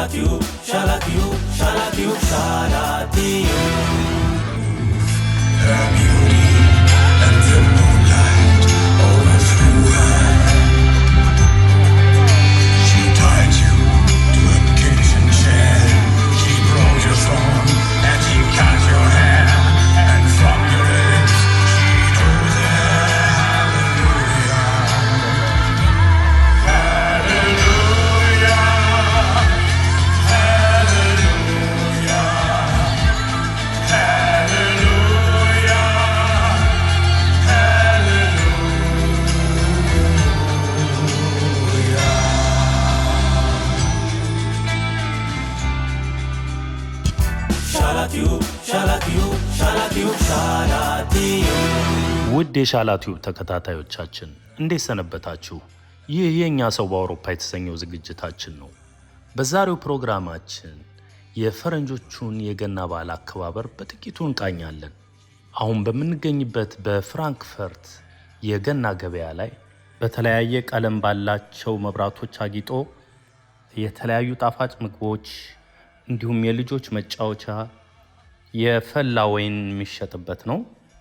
Shalatiou, Shalatiou, Shalatiou, Shalatiou. Her beauty and the moonlight overthrew her. She tied you to a kitchen chair. She broke your phone and she cut your hair. And from your lips she drew the hallelujah. Hallelujah. Hallelujah. Hallelujah. Shalatiou, Shalatiou, Shalatiou, Shalatiou. ውድ የሻላቲዩብ ተከታታዮቻችን እንዴት ሰነበታችሁ? ይህ የኛ ሰው በአውሮፓ የተሰኘው ዝግጅታችን ነው። በዛሬው ፕሮግራማችን የፈረንጆቹን የገና በዓል አከባበር በጥቂቱ እንቃኛለን። አሁን በምንገኝበት በፍራንክፈርት የገና ገበያ ላይ በተለያየ ቀለም ባላቸው መብራቶች አጊጦ የተለያዩ ጣፋጭ ምግቦች እንዲሁም የልጆች መጫወቻ የፈላ ወይን የሚሸጥበት ነው።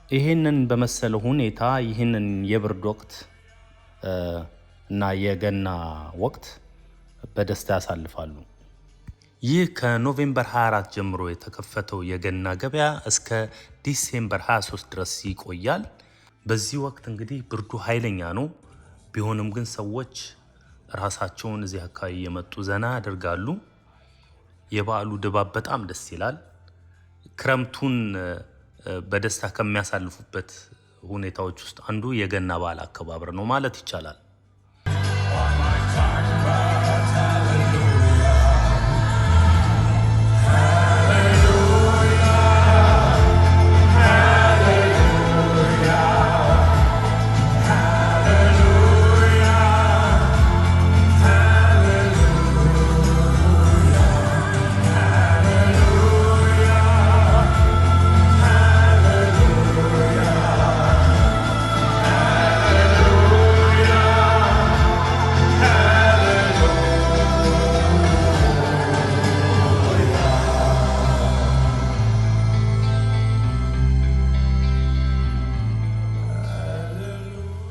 ይህንን በመሰለ ሁኔታ ይህንን የብርድ ወቅት እና የገና ወቅት በደስታ ያሳልፋሉ። ይህ ከኖቬምበር 24 ጀምሮ የተከፈተው የገና ገበያ እስከ ዲሴምበር 23 ድረስ ይቆያል። በዚህ ወቅት እንግዲህ ብርዱ ኃይለኛ ነው። ቢሆንም ግን ሰዎች ራሳቸውን እዚህ አካባቢ የመጡ ዘና ያደርጋሉ። የበዓሉ ድባብ በጣም ደስ ይላል። ክረምቱን በደስታ ከሚያሳልፉበት ሁኔታዎች ውስጥ አንዱ የገና በዓል አከባበር ነው ማለት ይቻላል።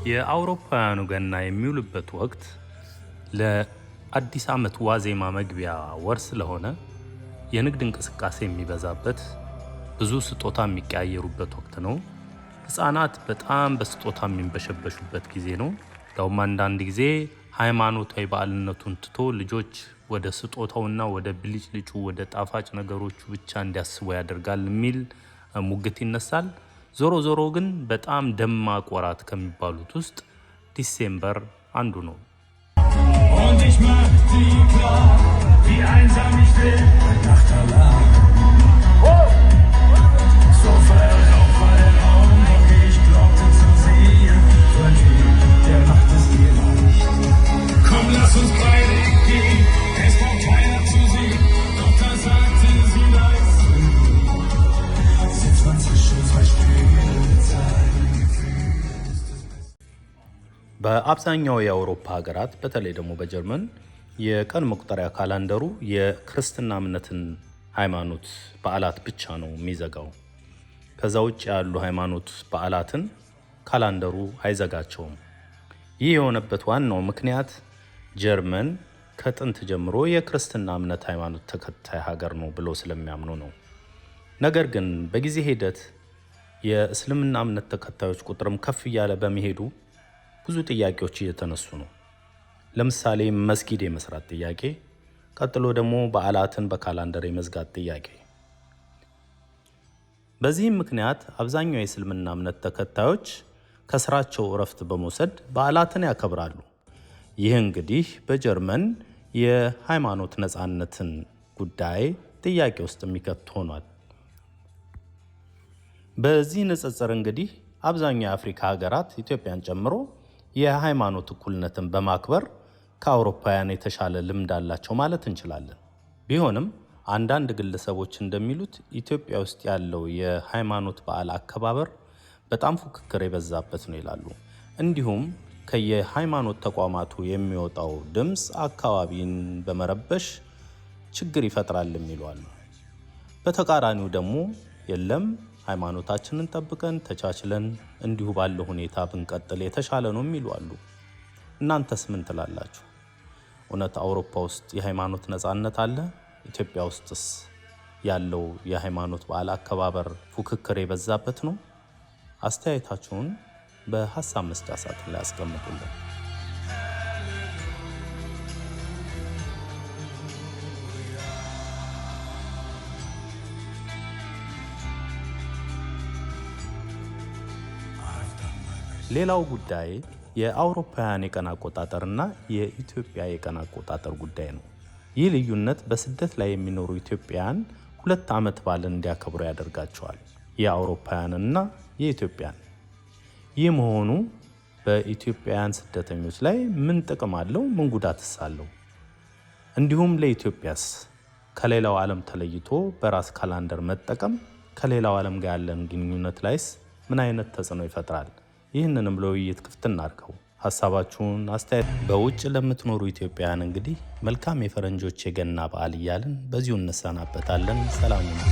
የአውሮፓውያኑ ገና የሚውልበት ወቅት ለአዲስ ዓመት ዋዜማ መግቢያ ወር ስለሆነ የንግድ እንቅስቃሴ የሚበዛበት ብዙ ስጦታ የሚቀያየሩበት ወቅት ነው። ሕፃናት በጣም በስጦታ የሚንበሸበሹበት ጊዜ ነው። ያውም አንዳንድ ጊዜ ሃይማኖታዊ በዓልነቱን ትቶ ልጆች ወደ ስጦታውና ወደ ብልጭልጩ ወደ ጣፋጭ ነገሮቹ ብቻ እንዲያስቡ ያደርጋል የሚል ሙግት ይነሳል። ዞሮ ዞሮ ግን በጣም ደማቅ ወራት ከሚባሉት ውስጥ ዲሴምበር አንዱ ነው። Und ich mach dir klar, wie einsam ich bin, bei Nacht allein. So verraucht mein Raum, doch ich glaubte zu sehen, so ein Typ, der macht es dir leicht. Komm, lass uns beide gehen, es braucht keiner zu sehen, doch da sagte sie leise. Sitzt man zwischen zwei Stühlen mit seinem Gefühl. በአብዛኛው የአውሮፓ ሀገራት በተለይ ደግሞ በጀርመን የቀን መቁጠሪያ ካላንደሩ የክርስትና እምነትን ሃይማኖት በዓላት ብቻ ነው የሚዘጋው። ከዛ ውጭ ያሉ ሃይማኖት በዓላትን ካላንደሩ አይዘጋቸውም። ይህ የሆነበት ዋናው ምክንያት ጀርመን ከጥንት ጀምሮ የክርስትና እምነት ሃይማኖት ተከታይ ሀገር ነው ብሎ ስለሚያምኑ ነው። ነገር ግን በጊዜ ሂደት የእስልምና እምነት ተከታዮች ቁጥርም ከፍ እያለ በመሄዱ ብዙ ጥያቄዎች እየተነሱ ነው። ለምሳሌ መስጊድ የመስራት ጥያቄ፣ ቀጥሎ ደግሞ በዓላትን በካላንደር የመዝጋት ጥያቄ። በዚህም ምክንያት አብዛኛው የእስልምና እምነት ተከታዮች ከስራቸው እረፍት በመውሰድ በዓላትን ያከብራሉ። ይህ እንግዲህ በጀርመን የሃይማኖት ነፃነትን ጉዳይ ጥያቄ ውስጥ የሚከት ሆኗል። በዚህ ንጽጽር እንግዲህ አብዛኛው የአፍሪካ ሀገራት ኢትዮጵያን ጨምሮ የሃይማኖት እኩልነትን በማክበር ከአውሮፓውያን የተሻለ ልምድ አላቸው ማለት እንችላለን። ቢሆንም አንዳንድ ግለሰቦች እንደሚሉት ኢትዮጵያ ውስጥ ያለው የሃይማኖት በዓል አከባበር በጣም ፉክክር የበዛበት ነው ይላሉ። እንዲሁም ከየሃይማኖት ተቋማቱ የሚወጣው ድምፅ አካባቢን በመረበሽ ችግር ይፈጥራል የሚሉ አሉ። በተቃራኒው ደግሞ የለም ሃይማኖታችንን ጠብቀን ተቻችለን እንዲሁ ባለው ሁኔታ ብንቀጥል የተሻለ ነው የሚሉ አሉ። እናንተስ ምን ትላላችሁ? እውነት አውሮፓ ውስጥ የሃይማኖት ነጻነት አለ? ኢትዮጵያ ውስጥስ ያለው የሃይማኖት በዓል አከባበር ፉክክር የበዛበት ነው? አስተያየታችሁን በሐሳብ መስጫ ሳጥን ላይ አስቀምጡልን። ሌላው ጉዳይ የአውሮፓውያን የቀን አቆጣጠርና የኢትዮጵያ የቀን አቆጣጠር ጉዳይ ነው። ይህ ልዩነት በስደት ላይ የሚኖሩ ኢትዮጵያውያን 2 ዓመት በዓልን እንዲያከብሩ ያደርጋቸዋል፣ የአውሮፓውያንና የኢትዮጵያን። ይህ መሆኑ በኢትዮጵያውያን ስደተኞች ላይ ምን ጥቅም አለው? ምን ጉዳትስ አለው? እንዲሁም ለኢትዮጵያስ ከሌላው ዓለም ተለይቶ በራስ ካላንደር መጠቀም ከሌላው ዓለም ጋር ያለን ግንኙነት ላይስ ምን አይነት ተጽዕኖ ይፈጥራል? ይህንንም ለውይይት ክፍት እናድርገው። ሀሳባችሁን አስተያየት። በውጭ ለምትኖሩ ኢትዮጵያውያን እንግዲህ መልካም የፈረንጆች የገና በዓል እያልን በዚሁ እንሰናበታለን። ሰላም ነው።